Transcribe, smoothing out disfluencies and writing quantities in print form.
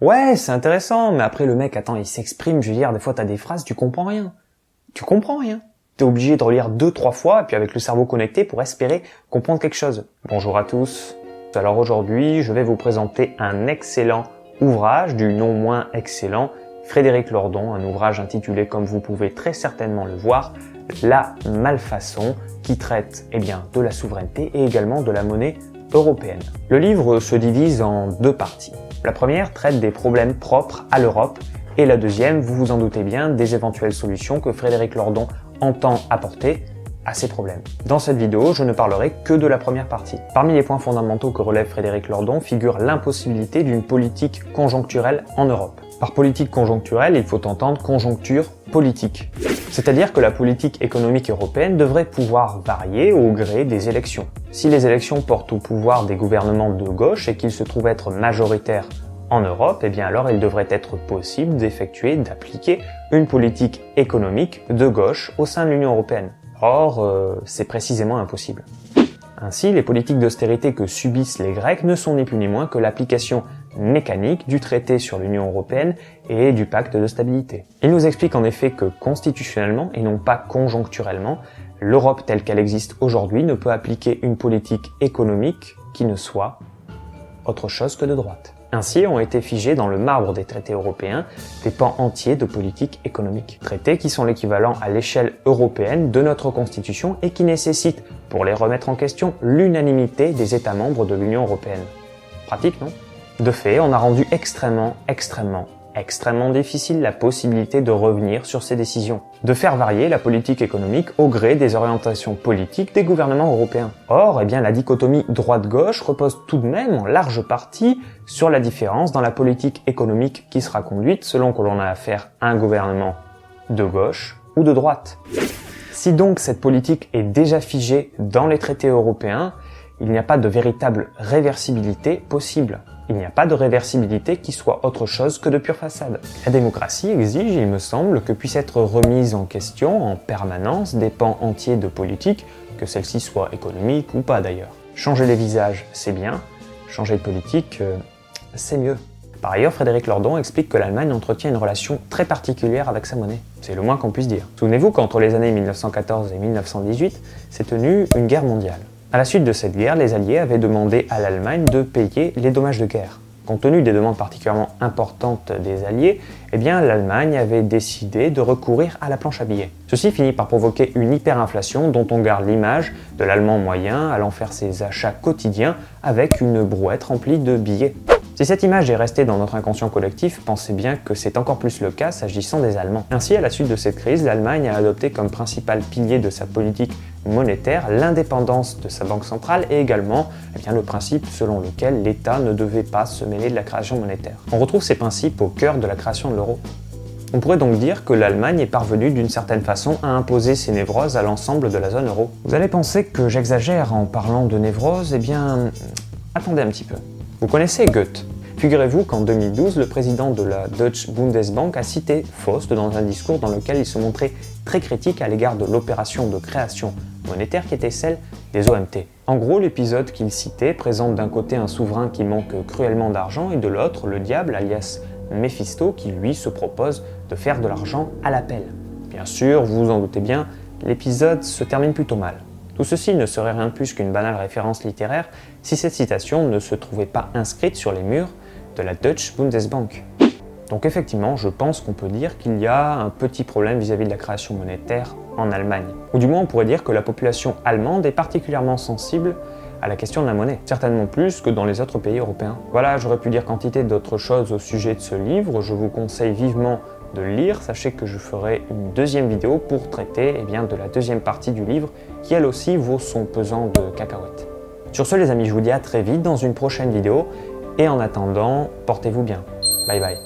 Ouais, c'est intéressant, mais après le mec, attends, il s'exprime, je veux dire, des fois t'as des phrases, tu comprends rien. Tu comprends rien. T'es obligé de relire 2-3 fois, et puis avec le cerveau connecté pour espérer comprendre quelque chose. Bonjour à tous. Alors aujourd'hui, je vais vous présenter un excellent ouvrage du non moins excellent Frédéric Lordon, un ouvrage intitulé, comme vous pouvez très certainement le voir, La Malfaçon, qui traite de la souveraineté et également de la monnaie européenne. Le livre se divise en deux parties. La première traite des problèmes propres à l'Europe et la deuxième, vous vous en doutez bien, des éventuelles solutions que Frédéric Lordon entend apporter à ces problèmes. Dans cette vidéo, je ne parlerai que de la première partie. Parmi les points fondamentaux que relève Frédéric Lordon figure l'impossibilité d'une politique conjoncturelle en Europe. Par politique conjoncturelle, il faut entendre conjoncture politique. C'est-à-dire que la politique économique européenne devrait pouvoir varier au gré des élections. Si les élections portent au pouvoir des gouvernements de gauche et qu'ils se trouvent être majoritaires en Europe, alors il devrait être possible d'appliquer une politique économique de gauche au sein de l'Union européenne. Or, c'est précisément impossible. Ainsi, les politiques d'austérité que subissent les Grecs ne sont ni plus ni moins que l'application mécanique du traité sur l'Union européenne et du pacte de stabilité. Il nous explique en effet que constitutionnellement, et non pas conjoncturellement, l'Europe telle qu'elle existe aujourd'hui ne peut appliquer une politique économique qui ne soit autre chose que de droite. Ainsi ont été figés dans le marbre des traités européens des pans entiers de politique économique. Traités qui sont l'équivalent à l'échelle européenne de notre constitution et qui nécessitent, pour les remettre en question, l'unanimité des États membres de l'Union européenne. Pratique, non? De fait, on a rendu extrêmement difficile la possibilité de revenir sur ces décisions, de faire varier la politique économique au gré des orientations politiques des gouvernements européens. Or, la dichotomie droite-gauche repose tout de même en large partie sur la différence dans la politique économique qui sera conduite selon que l'on a affaire à un gouvernement de gauche ou de droite. Si donc cette politique est déjà figée dans les traités européens, il n'y a pas de véritable réversibilité possible. Il n'y a pas de réversibilité qui soit autre chose que de pure façade. La démocratie exige, il me semble, que puissent être remises en question en permanence des pans entiers de politique, que celle-ci soit économique ou pas d'ailleurs. Changer les visages, c'est bien. Changer de politique, c'est mieux. Par ailleurs, Frédéric Lordon explique que l'Allemagne entretient une relation très particulière avec sa monnaie. C'est le moins qu'on puisse dire. Souvenez-vous qu'entre les années 1914 et 1918, s'est tenue une guerre mondiale. À la suite de cette guerre, les Alliés avaient demandé à l'Allemagne de payer les dommages de guerre. Compte tenu des demandes particulièrement importantes des Alliés, l'Allemagne avait décidé de recourir à la planche à billets. Ceci finit par provoquer une hyperinflation dont on garde l'image de l'Allemand moyen allant faire ses achats quotidiens avec une brouette remplie de billets. Si cette image est restée dans notre inconscient collectif, pensez bien que c'est encore plus le cas s'agissant des Allemands. Ainsi, à la suite de cette crise, l'Allemagne a adopté comme principal pilier de sa politique monétaire l'indépendance de sa banque centrale et également le principe selon lequel l'État ne devait pas se mêler de la création monétaire. On retrouve ces principes au cœur de la création de l'euro. On pourrait donc dire que l'Allemagne est parvenue d'une certaine façon à imposer ses névroses à l'ensemble de la zone euro. Vous allez penser que j'exagère en parlant de névrose, attendez un petit peu. Vous connaissez Goethe. Figurez-vous qu'en 2012, le président de la Deutsche Bundesbank a cité Faust dans un discours dans lequel il se montrait très critique à l'égard de l'opération de création monétaire qui était celle des OMT. En gros, l'épisode qu'il citait présente d'un côté un souverain qui manque cruellement d'argent et de l'autre le diable, alias Méphisto, qui lui se propose de faire de l'argent à l'appel. Bien sûr, vous vous en doutez bien, l'épisode se termine plutôt mal. Tout ceci ne serait rien de plus qu'une banale référence littéraire si cette citation ne se trouvait pas inscrite sur les murs de la Deutsche Bundesbank. Donc effectivement, je pense qu'on peut dire qu'il y a un petit problème vis-à-vis de la création monétaire en Allemagne. Ou du moins on pourrait dire que la population allemande est particulièrement sensible à la question de la monnaie, certainement plus que dans les autres pays européens. Voilà, j'aurais pu dire quantité d'autres choses au sujet de ce livre, je vous conseille vivement de le lire. Sachez que je ferai une deuxième vidéo pour traiter de la deuxième partie du livre qui elle aussi vaut son pesant de cacahuètes. Sur ce les amis, je vous dis à très vite dans une prochaine vidéo et en attendant, portez-vous bien. Bye bye.